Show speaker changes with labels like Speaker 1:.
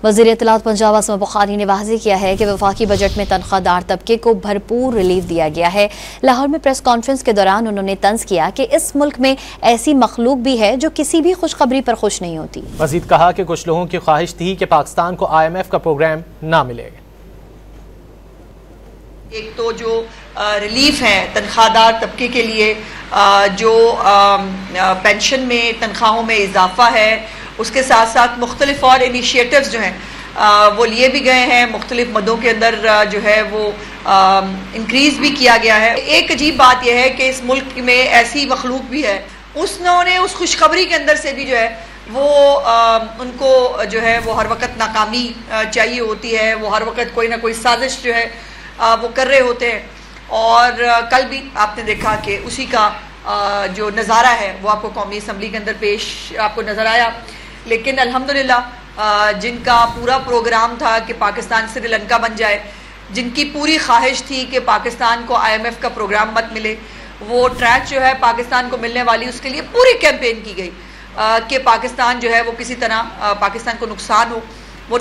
Speaker 1: وزیر اطلاعات پنجاب عاصم بخاری نے واضح کیا ہے کہ وفاقی بجٹ میں تنخواہ دار طبقے کو بھرپور ریلیف دیا گیا ہے۔ لاہور میں پریس کانفرنس کے دوران انہوں نے طنز کیا کہ اس ملک میں ایسی مخلوق بھی ہے جو کسی بھی خوشخبری پر خوش نہیں ہوتی۔
Speaker 2: مزید کہا کہ کچھ لوگوں کی خواہش تھی کہ پاکستان کو IMF کا پروگرام نہ ملے۔
Speaker 3: ایک تو جو ریلیف ہے تنخواہ دار طبقے کے لیے، جو پینشن میں تنخواہوں میں اضافہ ہے، اس کے ساتھ ساتھ مختلف اور انیشیٹیوز جو ہیں وہ لیے بھی گئے ہیں، مختلف مدوں کے اندر جو ہے وہ انکریز بھی کیا گیا ہے۔ ایک عجیب بات یہ ہے کہ اس ملک میں ایسی مخلوق بھی ہے، انہوں نے اس خوشخبری کے اندر سے بھی جو ہے وہ ان کو جو ہے وہ ہر وقت ناکامی چاہیے ہوتی ہے، وہ ہر وقت کوئی نہ کوئی سازش جو ہے وہ کر رہے ہوتے ہیں، اور کل بھی آپ نے دیکھا کہ اسی کا جو نظارہ ہے وہ آپ کو قومی اسمبلی کے اندر پیش آپ کو نظر آیا۔ لیکن الحمدللہ جن کا پورا پروگرام تھا کہ پاکستان سری لنکا بن جائے، جن کی پوری خواہش تھی کہ پاکستان کو IMF کا پروگرام مت ملے، وہ ٹریک جو ہے پاکستان کو ملنے والی اس کے لیے پوری کیمپین کی گئی کہ پاکستان جو ہے وہ کسی طرح پاکستان کو نقصان ہو۔ وہ